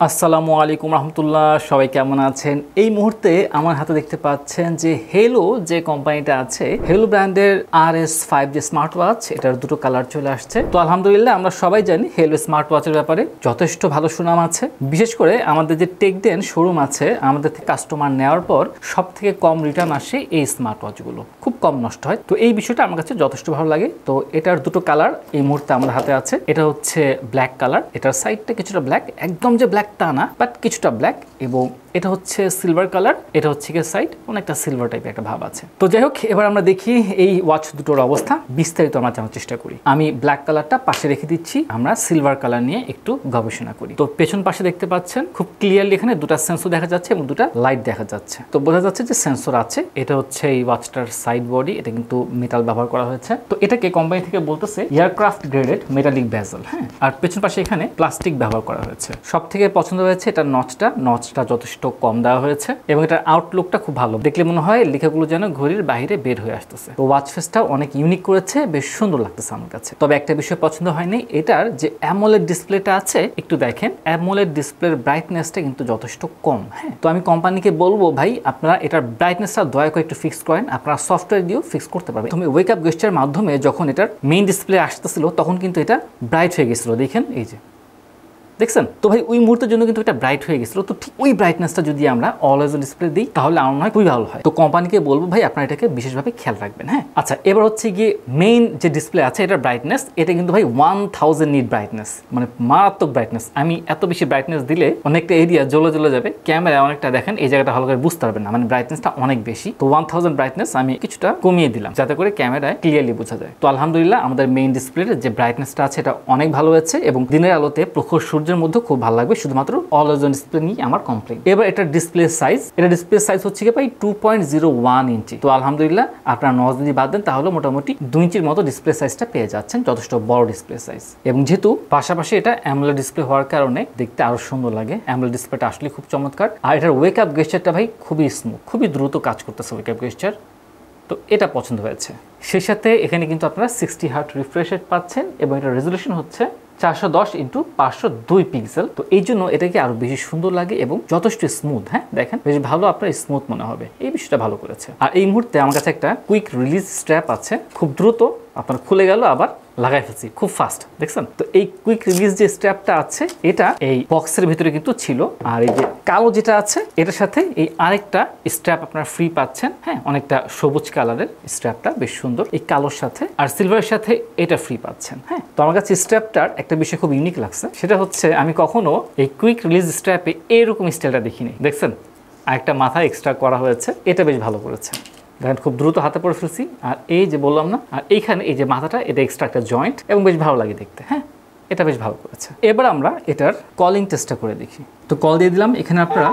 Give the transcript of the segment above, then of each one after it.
আসসালামু আলাইকুম রহমতুল্লাহ, সবাই কেমন আছেন? এই মুহূর্তে আমার হাতে দেখতে পাচ্ছেন যে হেলো যে কোম্পানিটা আছে, হেলো ব্র্যান্ডের RS5 যে স্মার্ট ওয়াচ, এটার দুটো কালার চলে আসছে। তো আলহামদুলিল্লাহ আমরা সবাই জানি হেলো স্মার্ট ওয়াচের ব্যাপারে যথেষ্ট ভালো সুনাম আছে। বিশেষ করে আমাদের যে টেকডেন শোরুম আছে, আমাদের থেকে কাস্টমার নেওয়ার পর সব থেকে কম রিটার্ন আসে এই স্মার্ট ওয়াচগুলো, খুব কম নষ্ট হয়। তো এই বিষয়টা আমার কাছে যথেষ্ট ভালো লাগে। তো এটার দুটো কালার এই মুহূর্তে আমার হাতে আছে। এটা হচ্ছে ব্ল্যাক কালার, এটার সাইডটা কিছুটা ব্ল্যাক, একদম যে ব্ল্যাক তা না, বাট কিছুটা ব্ল্যাক। এবং এটা হচ্ছে সিলভার কালার, এটা হচ্ছে কি সাইড অনেকটা সিলভার টাইপের একটা ভাব আছে। তো যাই হোক, এবার আমরা দেখি এই ওয়াচ দুটোর অবস্থা, বিস্তারিত আমরা জানার চেষ্টা করি। আমি ব্ল্যাক কালারটা পাশে রেখে দিচ্ছি, আমরা সিলভার কালার নিয়ে একটু গবেষণা করি। তো পেছন পাশে দেখতে পাচ্ছেন খুব ক্লিয়ারলি এখানে দুটা সেন্সর দেখা যাচ্ছে এবং দুটা লাইট দেখা যাচ্ছে। তো বোঝা যাচ্ছে যে সেন্সর আছে। এটা হচ্ছে এই ওয়াচটার সাইড বডি, এটা কিন্তু মেটাল ব্যবহার করা হয়েছে। তো এটাকে কোম্পানি থেকে বলতেছে এয়ারক্রাফট গ্রেডেড মেটালিক বেজেল, হ্যাঁ। আর পেছন পাশে এখানে প্লাস্টিক ব্যবহার করা হয়েছে। সব থেকে পছন্দ হয়েছে এটা নচটা যথেষ্ট কম দেওয়া হয়েছে এবং এটার আউটলুকটা খুব ভালো। দেখলে মনে হয় লেখাগুলো যেন ঘড়ির বাইরে বের হয়ে আসতেছে। তো ওয়াচ ফেসটা অনেক ইউনিক করেছে, বেশ সুন্দর লাগতেছে আমার কাছে। তবে একটা বিষয় পছন্দ হয়নি, এটার যে অ্যামোলেড ডিসপ্লেটা আছে, একটু দেখেন অ্যামোলেড ডিসপ্লের ব্রাইটনেসটা কিন্তু যথেষ্ট কম, হ্যাঁ। তো আমি কোম্পানিকে বলবো ভাই, আপনারা এটার ব্রাইটনেসটা দয়া করে একটু ফিক্স করেন। আপনারা সফটওয়্যার দিয়েও ফিক্স করতে পারবেন। তুমি ওয়েক আপ গেস্টের মাধ্যমে যখন এটার মেইন ডিসপ্লে আসতেছিল, তখন কিন্তু এটা ব্রাইট হয়ে গেছিল, দেখেন এই যে দেখছেন। তো ভাই ওই মুহূর্তের জন্য কিন্তু এটা ব্রাইট হয়ে গেছিল। তো ঠিক ওই ব্রাইটনেসটা যদি আমরা অলওয়েজ ডিসপ্লে দিই, তাহলে আমার মনে হয় খুবই ভালো হয়। তো কোম্পানিকে বলবো ভাই, আপনারা এটাকে বিশেষভাবে খেয়াল রাখবেন, হ্যাঁ। আচ্ছা, এবার হচ্ছে গিয়ে মেইন যে ডিসপ্লে আছে, এটার ব্রাইটনেস, এটা কিন্তু ভাই 1000 নিট ব্রাইটনেস, মানে মারাত্মক ব্রাইটনেস। আমি এত বেশি ব্রাইটনেস দিলে অনেকটা এরিয়া জ্বলে যাবে, ক্যামেরা অনেকটা দেখেন এই জায়গাটা ভালো করে বুঝতে পারবেন না, মানে ব্রাইটনেসটা অনেক বেশি। তো 1000 ব্রাইটনেস আমি কিছুটা কমিয়ে দিলাম, যাতে করে ক্যামেরায় ক্লিয়ারলি বোঝা যায়। তো আলহামদুলিল্লাহ আমাদের মেইন ডিসপ্লের যে ব্রাইটনেসটা আছে, এটা অনেক ভালো হয়েছে এবং দিনের আলোতে প্রখর সূর্যের মধ্যে খুব ভালো লাগবে। শুধুমাত্র অলওয়েজ অন ডিসপ্লে নিয়ে আমার কমপ্লেন। এবার এটা ডিসপ্লে সাইজ, এটা ডিসপ্লে সাইজ হচ্ছে কি ভাই 2.01 ইঞ্চি। তো আলহামদুলিল্লাহ আপনারা নজ যদি বাদ দেন, তাহলে মোটামুটি 2 ইঞ্চির মতো ডিসপ্লে সাইজটা পেয়ে যাচ্ছেন, যথেষ্ট বড় ডিসপ্লে সাইজ। এবং যেহেতু পাশাপাশি এটা অ্যামোলেড ডিসপ্লে হওয়ার কারণে দেখতে আরো সুন্দর লাগে। অ্যামোলেড ডিসপ্লেটা আসলে খুব চমৎকার। আর এটার ওয়েক আপ গেস্টারটা ভাই খুবই স্মুথ, খুবই দ্রুত কাজ করতেছে ওয়েক আপ গেস্টার। তো এটা পছন্দ হয়েছে। সেই সাথে এখানে কিন্তু আপনারা 60 হার্ট রিফ্রেশ রেট পাচ্ছেন এবং এটার রেজলিউশন হচ্ছে 410x502 পিক্সেল। তো এই জন্য এটাকে আরো বেশি সুন্দর লাগে এবং যথেষ্ট স্মুথ, হ্যাঁ। দেখেন বেশ ভালো, আপনার স্মুথ মনে হবে, এই বিষয়টা ভালো করেছে। আর এই মুহূর্তে আমার কাছে একটা কুইক রিলিজ স্ট্র্যাপ আছে, খুব দ্রুত আপনার খুলে গেল, আবার লাগাই ফেলছি খুব ফাস্ট, দেখছেন। তো এই কুইক রিলিজ যে স্ট্র্যাপটা আছে, এটা এই বক্সের ভিতরে কিন্তু ছিল। আর এই যে কালো যেটা আছে, এটার সাথে এই আরেকটা স্ট্র্যাপ আপনারা ফ্রি পাচ্ছেন, হ্যাঁ। অনেকটা সবুজ কালারের স্ট্র্যাপটা বেশ সুন্দর, এই কালোর সাথে আর সিলভারের সাথে এটা ফ্রি পাচ্ছেন, হ্যাঁ। তো আমার কাছে স্ট্র্যাপটার একটা বিষয় খুব ইউনিক লাগছে, সেটা হচ্ছে আমি কখনো এই কুইক রিলিজ স্ট্র্যাপে এরকম স্টাইলটা দেখিনি, দেখছেন। আরেকটা মাথা এক্সট্রা করা হয়েছে, এটা বেশ ভালো করেছে। দেখেন খুব দ্রুত হাতে পরে ফেলছি। আর এই যে বললাম না, আর এইখানে এই যে মাথাটা, এটা এক্সট্রা একটা জয়েন্ট এবং বেশ ভালো লাগে দেখতে, হ্যাঁ। এটা বেশ ভালো করেছে। এবার আমরা এটার কলিং টেস্টটা করে দেখি। তো কল দিয়ে দিলাম, এখানে আপনারা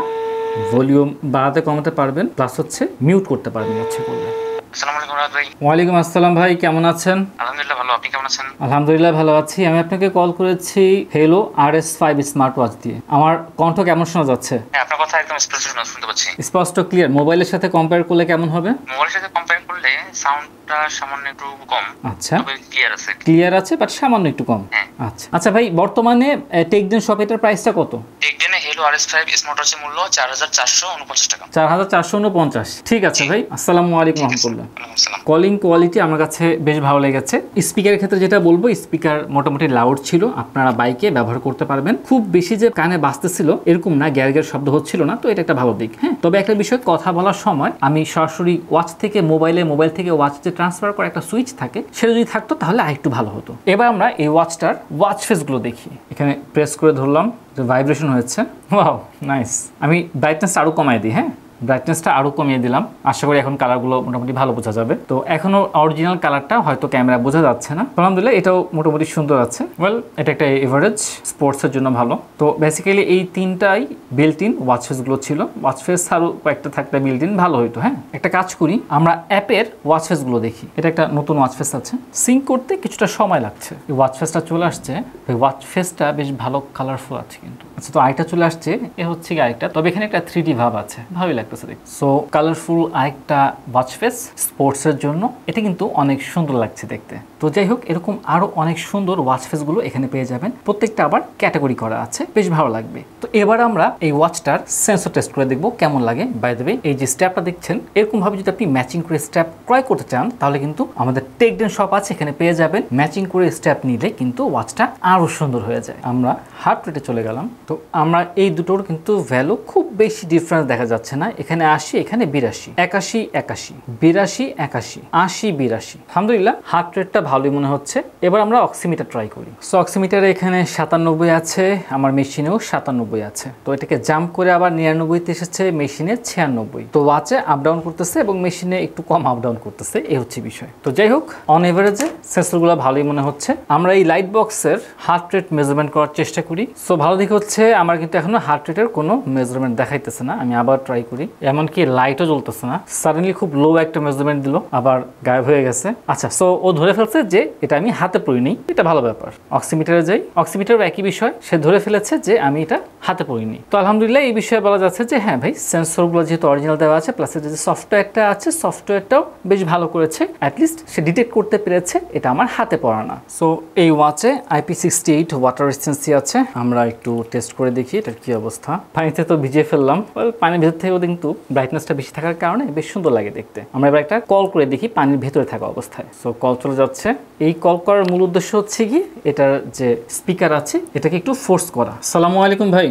ভলিউম বাড়াতে কমাতে পারবেন, প্লাস হচ্ছে মিউট করতে পারবেন ইচ্ছে করলে। আসসালামু আলাইকুম রাহাত ভাই। ওয়ালাইকুম আসসালাম ভাই, কেমন আছেন? আলহামদুলিল্লাহ ভালো, আপনি কেমন আছেন? আলহামদুলিল্লাহ ভালো আছি। আমি আপনাকে কল করেছি হেলো RS5 স্মার্ট ওয়াচ দিয়ে। আমার কণ্ঠ কেমন শোনা যাচ্ছে? হ্যাঁ, আপনার কথা একদম স্পষ্ট শুনতে পাচ্ছি। স্পষ্ট ক্লিয়ার? মোবাইলের সাথে কম্পেয়ার করলে কেমন হবে? মোবাইলের সাথে কম্পেয়ার করলে সাউন্ডটা সামান্য একটু কম। আচ্ছা, তবে ক্লিয়ার আছে। ক্লিয়ার আছে, বাট সামান্য একটু কম। আচ্ছা আচ্ছা ভাই, বর্তমানে টেকডেন শপ এটার প্রাইসটা কত? টেকডেনে হেলো RS5 স্মার্ট ওয়াচের মূল্য 4449 টাকা। 4449। ঠিক আছে ভাই, আসসালামু আলাইকুম রহমতুল্লাহ। আসসালাম। কলিং কোয়ালিটি আমার কাছে বেশ ভালো লেগেছে। স্পিকারের ক্ষেত্রে যেটা বলবো, স্পিকার মোটামুটি লাউড ছিল, আপনারা বাইকে ব্যবহার করতে পারবেন। খুব বেশি যে কানে বাজতেছিল এরকম না, গ্যার শব্দ হচ্ছিল না, তো এটা একটা ভালো দিক, হ্যাঁ। তবে একটা বিষয়, কথা বলার সময় আমি সরাসরি ওয়াচ থেকে মোবাইলে, মোবাইল থেকে ওয়াচ যে ট্রান্সফার করা একটা সুইচ থাকে, সেটা যদি থাকতো তাহলে আরেকটু ভালো হতো। এবার আমরা এই ওয়াচটার ওয়াচ ফেসগুলো দেখি। এখানে প্রেস করে ধরলাম, যে ভাইব্রেশন হচ্ছে, ওয়াও নাইস। আমি ব্রাইটনেস আরো কমাই দিই, হ্যাঁ। ব্রাইটনেসটা আরো কমিয়ে দিলাম, আশা করি এখন কালারগুলো মোটামুটি ভালো বোঝা যাবে। তো এখনো অরিজিনাল কালারটা হয়তো ক্যামেরা বোঝা যাচ্ছে না, আলহামদুলিল্লাহ এটাও মোটামুটি সুন্দর আছে। ওয়েল, এটা একটা এভারেজ, স্পোর্টসের জন্য ভালো। তো বেসিক্যালি এই তিনটাই বিল্ট ইন ওয়াচ ফেসগুলো ছিল। ওয়াচ ফেস আরও কয়েকটা থাকলে বিল্ট ইন ভালো হইতো, হ্যাঁ। একটা কাজ করি, আমরা অ্যাপের ওয়াচ ফেসগুলো দেখি। এটা একটা নতুন ওয়াচ ফেস আছে, সিঙ্ক করতে কিছুটা সময় লাগছে। এই ওয়াচ ফেসটা চলে আসছে, ওয়াচ ফেসটা বেশ ভালো কালারফুল আছে কিন্তু। আচ্ছা, তো আরেকটা চলে আসছে, এ হচ্ছে কি আরেকটা, তবে এখানে একটা 3D ভাব আছে, ভালোই লাগছে। লাগতেছে দেখতে। সো কালারফুল আরেকটা ওয়াচ ফেস স্পোর্টসের জন্য, এটা কিন্তু অনেক সুন্দর লাগছে দেখতে। তো যাই হোক, এরকম আরো অনেক সুন্দর ওয়াচ ফেসগুলো এখানে পেয়ে যাবেন, প্রত্যেকটা আবার ক্যাটাগরি করা আছে, বেশ ভালো লাগবে। তো এবার আমরা এই ওয়াচটার সেন্সর টেস্ট করে দেখবো কেমন লাগে। বাই দ্য ওয়ে, এই যে স্ট্র্যাপটা দেখছেন, এরকম ভাবে যদি আপনি ম্যাচিং করে স্ট্র্যাপ ক্রয় করতে চান তাহলে কিন্তু আমাদের টেকডেন শপ আছে, এখানে পেয়ে যাবেন। ম্যাচিং করে স্ট্র্যাপ নিলে কিন্তু ওয়াচটা আরো সুন্দর হয়ে যায়। আমরা হার্ট রেটে চলে গেলাম। তো আমরা এই দুটোর কিন্তু ভ্যালু খুব বেশি ডিফারেন্স দেখা যাচ্ছে না, এখানে 80, এখানে 82, 81 81, 82 81, 80 82। আলহামদুলিল্লাহ হার্ট রেটটা ভালোই মনে হচ্ছে। এবার আমরা অক্সিমিটার ট্রাই করি। সো অক্সিমিটারে এখানে 97 আছে, আমার মেশিনেও 97 আছে। তো এটাকে জাম্প করে আবার 99-তে এসেছে, মেশিনে 96। তো ওয়াচে আপ ডাউন করতেছে এবং মেশিনে একটু কম আপ ডাউন করতেছে, এই হচ্ছে বিষয়। তো যাই হোক, অন এভারেজে সেন্সরগুলো ভালোই মনে হচ্ছে। আমরা এই লাইট বক্সের হার্ট রেট মেজারমেন্ট করার চেষ্টা করি। সো ভালো দিক হচ্ছে আমার কিন্তু এখনো হার্ট রেটের কোনো মেজারমেন্ট দেখাইতেছে না। আমি আবার ট্রাই করি, এমনকি লাইটও জ্বলতেছে না। সাডেনলি খুব লো একটা মেজারমেন্ট দিল, আবার গায়েব হয়ে গেছে। আচ্ছা, সো ও ধরে ফেলছে যে এটা আমি হাতে পড়িনি, এটা ভালো ব্যাপার। অক্সিমিটারে যাই, অক্সিমিটারও একই বিষয়, সে ধরে ফেলেছে যে আমি এটা হাতে পড়িনি। তো আলহামদুলিল্লাহ এই বিষয়ে বলা যাচ্ছে যে হ্যাঁ ভাই, সেন্সরগুলো যেহেতু অরিজিনাল দেওয়া আছে, প্লাস যে সফটওয়্যারটা আছে, সফটওয়্যারটাও বেশ ভালো করেছে। অ্যাটলিস্ট সে ডিটেক্ট করতে পেরেছে এটা আমার হাতে পড়া না। সো এই ওয়াচে IP68 ওয়াটার রেজিস্ট্যান্সি আছে। আমরা একটু টেস্ট করে দেখি এটার কি অবস্থা। পানিতে তো ভিজিয়ে ফেললাম, পানির ভেতর থেকেও কিন্তু ব্রাইটনেসটা বেশি থাকার কারণে বেশ সুন্দর লাগে দেখতে। আমরা এবার একটা কল করে দেখি পানির ভেতরে থাকা অবস্থায়। সো কল চলে যাচ্ছে। এই কল করার মূল উদ্দেশ্য হচ্ছে কি, এটার যে স্পিকার আছে এটাকে একটু ফোর্স করা। আসসালামু আলাইকুম ভাই।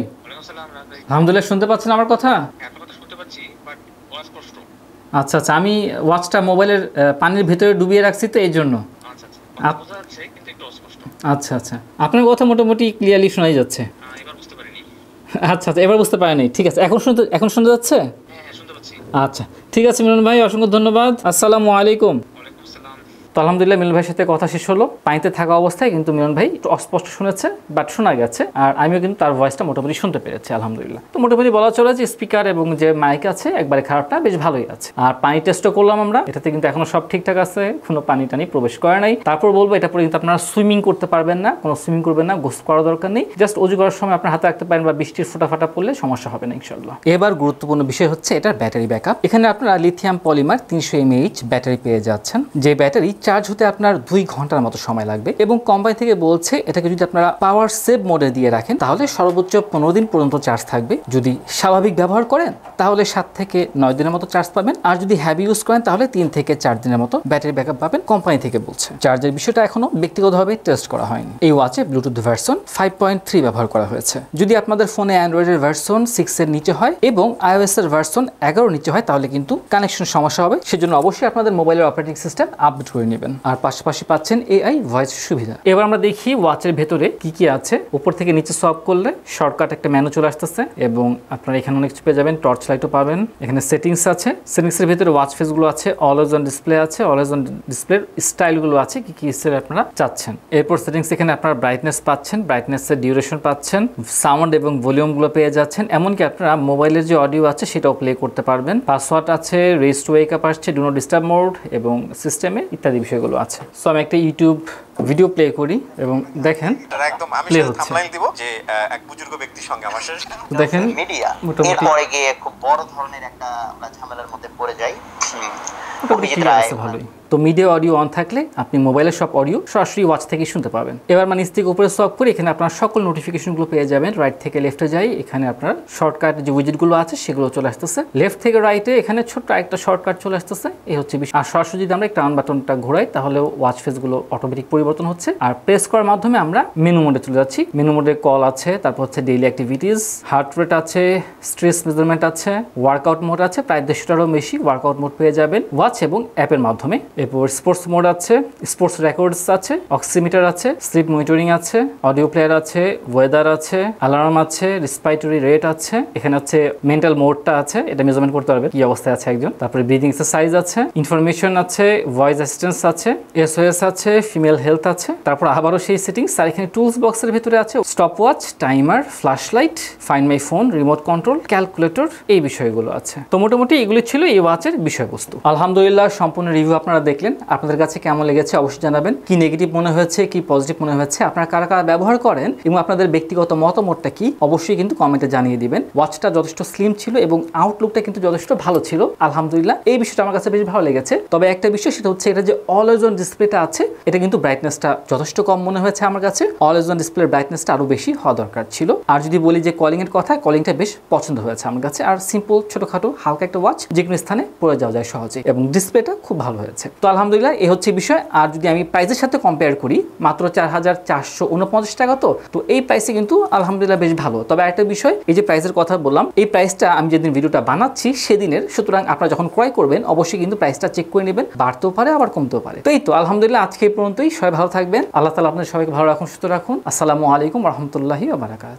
আলহামদুলিল্লাহ, শুনতে পাচ্ছেন আমার কথা? আচ্ছা আচ্ছা, আমি ওয়াচটা মোবাইলের পানির ভেতরে ডুবিয়ে রাখছি তো এই জন্য। আচ্ছা আচ্ছা, আপনার কথা মোটামুটি ক্লিয়ারলি শোনাই যাচ্ছে। আচ্ছা আচ্ছা, এবার বুঝতে পারিনি। ঠিক আছে, এখন শুনতে যাচ্ছে? আচ্ছা ঠিক আছে মিলন ভাই, অসংখ্য ধন্যবাদ। আসসালামু আলাইকুম। তো আলহামদুলিল্লাহ মিলন ভাইয়ের সাথে কথা শেষ হলো। পানিতে থাকা অবস্থায় কিন্তু মিলন ভাই একটু অস্পষ্ট শুনেছে, বাট শোনা গেছে। আর আমিও কিন্তু তার ভয়েসটা মোটামুটি শুনতে পেরেছি আলহামদুলিল্লাহ। তো মোটামুটি বলা চলে যে স্পিকার এবং যে মাইক আছে একবারে খারাপটা বেশ ভালোই আছে। আর পানি টেস্টও করলাম আমরা, এটাতে কিন্তু এখনো সব ঠিকঠাক আছে, কোনো পানি টানি প্রবেশ করে নাই। তারপর বলবো এটা পরে কিন্তু আপনারা সুইমিং করতে পারবেন না, কোনো সুইমিং করবেন না, গোসল করার দরকার নেই। জাস্ট অজু করার সময় আপনার হাতে রাখতে পারেন বা বৃষ্টির ফোঁটা পড়লে সমস্যা হবে না ইনশাআল্লাহ। এবার গুরুত্বপূর্ণ বিষয় হচ্ছে এটার ব্যাটারি ব্যাকআপ। এখানে আপনারা লিথিয়াম পলিমার 300 mAh ব্যাটারি পেয়ে যাচ্ছেন, যে ব্যাটারি চার্জ হতে আপনার 2 ঘন্টার মতো সময় লাগবে। এবং কোম্পানি থেকে বলছে এটাকে যদি আপনারা পাওয়ার সেভ মোডে দিয়ে রাখেন তাহলে সর্বোচ্চ 15 দিন পর্যন্ত চার্জ থাকবে। যদি স্বাভাবিক ব্যবহার করেন তাহলে 7 থেকে 9 দিনের মতো চার্জ পাবেন। আর যদি হ্যাভি ইউজ করেন তাহলে 3 থেকে 4 দিনের মতো ব্যাটারি ব্যাকআপ পাবেন, কোম্পানি থেকে বলছে। চার্জের বিষয়টা এখনো ব্যক্তিগতভাবে টেস্ট করা হয়নি। এই ওয়াচে ব্লুটুথ ভার্সন 5.3 ব্যবহার করা হয়েছে। যদি আপনাদের ফোনে অ্যান্ড্রয়েডের ভার্সন 6 এর নিচে হয় এবং iOS এর ভার্সন 11 নিচে হয় তাহলে কিন্তু কানেকশন সমস্যা হবে। সেজন্য অবশ্যই আপনাদের মোবাইলের অপারেটিং সিস্টেম আপডেট করে নেবেন। আর পাশাপাশি পাচ্ছেন AI ভয়েস সুবিধা। এবার আমরা দেখি ওয়াচের ভেতরে কি কি আছে। উপর থেকে নিচে সোয়াপ করলে শর্টকাট একটা মেনু চলে আসতেছে এবং আপনারা এখানে অনেক কিছু পেয়ে যাবেন, টর্চ লাইটও পাবেন। এখানে সেটিংস আছে, সেটিংসের ভেতরে ওয়াচ ফেসগুলো আছে, অলওয়েজ অন ডিসপ্লে আছে, অলওয়েজ অন ডিসপ্লের স্টাইলগুলো আছে, কি কি স্টাইল আপনারা চাচ্ছেন। এরপর সেটিংস এখানে আপনারা ব্রাইটনেস পাচ্ছেন, ব্রাইটনেসের ডিউরেশন পাচ্ছেন, সাউন্ড এবং ভলিউমগুলো পেয়ে যাচ্ছেন। এমনকি আপনারা মোবাইলের যে অডিও আছে সেটাও প্লে করতে পারবেন। পাসওয়ার্ড আছে, রেজ টু ওয়েক আপ আসছে, ডু নট ডিস্টার্ব মোড এবং সিস্টেমে ইত্যাদি বিষয়গুলো আছে। সো আমি একটা ইউটিউব ভিডিও প্লে করি এবং দেখেন একদম আমি থাম্বনেইল দিব যে এক বুজুর্গ ব্যক্তির সঙ্গে আমার শেষ দেখেন মিডিয়া এরপরে গিয়ে খুব বড় ধরনের একটা আমরা ঝামেলার মধ্যে পড়ে যাই। ভালোই। তো মিডিয়া অডিও অন থাকলে আপনি মোবাইলের সব অডিও সরাসরি ওয়াচ থেকে শুনতে পাবেন। এবার নিচ থেকে উপরে সোয়াপ করে এখানে আপনার সকল নোটিফিকেশনগুলো পেয়ে যাবেন। রাইট থেকে লেফটে যাই, এখানে আপনার শর্টকাট যে উইজেটগুলো আছে সেগুলো চলে আসতেছে। লেফট থেকে রাইটে এখানে ছোট্ট একটা শর্টকাট চলে আসতেছে, এই হচ্ছে বিষয়। আর সরাসরি যদি আমরা একটা অন বাটনটা ঘোরাই তাহলে ওয়াচ ফেসগুলো অটোমেটিক পরিবর্তন হচ্ছে। আর প্রেস করার মাধ্যমে আমরা মেনু মোডে চলে যাচ্ছি। মেনু মোডে কল আছে, তারপর হচ্ছে ডেইলি অ্যাক্টিভিটিস, হার্ট রেট আছে, স্ট্রেস মেজারমেন্ট আছে, ওয়ার্কআউট মোড আছে, প্রায় 150টারও বেশি ওয়ার্কআউট মোড পেয়ে যাবেন ওয়াচ এবং অ্যাপের মাধ্যমে। এরপর স্পোর্টস মোড আছে, স্পোর্টস রেকর্ডস আছে, অক্সিমিটার আছে, স্লিপ মনিটরিং আছে, অডিও প্লেয়ার আছে, ওয়েদার আছে, অ্যালার্ম আছে, রেসপিরেটরি রেট আছে, এখানে হচ্ছে মেন্টাল মোডটা আছে, এটা মেজারমেন্ট করতে পারবে কি অবস্থায় আছে একজন। তারপরে ব্রিদিং এক্সারসাইজ আছে, ইনফরমেশন আছে, ভয়েস অ্যাসিস্ট্যান্স আছে, SOS আছে, ফিমেল হেলথ হেলথ আছে, তারপর আবারও সেই সেটিংস, আর এখানে টুলস বক্সের ভিতরে আছে stop watch, timer, flash light, find my phone, remote control, calculator, এই বিষয়গুলো আছে। তো মোটামুটি এগুলি ছিল এই ওয়াচের বিষয়বস্তু। আলহামদুলিল্লাহ সম্পূর্ণ রিভিউ আপনারা দেখলেন, আপনাদের কাছে কেমন লেগেছে অবশ্যই জানাবেন। কি নেগেটিভ মনে হয়েছে, কি পজিটিভ মনে হয়েছে, আপনারা কারা কারা ব্যবহার করেন এবং আপনাদের ব্যক্তিগত মতামতটা কি অবশ্যই কিন্তু কমেন্টে জানিয়ে দিবেন। ওয়াচটা যথেষ্ট স্লিম ছিল এবং আউটলুকটা কিন্তু যথেষ্ট ভালো ছিল আলহামদুলিল্লাহ। এই বিষয়টা আমার কাছে বেশ ভালো লেগেছে। তবে একটা বিষয় সেটা হচ্ছে এটা যে অলওয়েজ অন ডিসপ্লেটা আছে, এটা কিন্তু ব্রাইটনেসটা যথেষ্ট কম মনে হয়েছে আমার কাছে। অলওয়েজ অন ডিসপ্লের ব্রাইটনেসটা আরো বেশি হওয়া দরকার ছিল। আর যদি বলি যে কলিং এর কথা, কলিংটা বেশ পছন্দ হয়েছে আমার কাছে। আর সিম্পল ছোটখাটো হালকা একটা ওয়াচ, যে কোনো স্থানে পরে যাওয়া যায় সহজে, এবং ডিসপ্লেটা খুব ভালো হয়েছে। তো আলহামদুলিল্লাহ এই হচ্ছে বিষয়। আর যদি আমি প্রাইসের সাথে কম্পেয়ার করি, মাত্র 4449 টাকা, তো এই প্রাইসে কিন্তু আলহামদুলিল্লাহ বেশ ভালো। তবে একটা বিষয়, এই যে প্রাইসের কথা বললাম, এই প্রাইসটা আমি যেদিন ভিডিওটা বানাচ্ছি সেদিনের, সুতরাং আপনারা যখন ক্রয় করবেন অবশ্যই কিন্তু প্রাইসটা চেক করে নেবেন, বাড়তেও পারে আবার কমতেও পারে। তো এই তো আলহামদুলিল্লাহ আজকে এই পর্যন্তই। সবাই ভালো থাকবেন, আল্লাহ তাআলা আপনাদের সবাইকে ভালো রাখুন, সুস্থ রাখুন। আসসালামু আলাইকুম ওয়া রাহমাতুল্লাহি ওয়া বারাকাতুহু।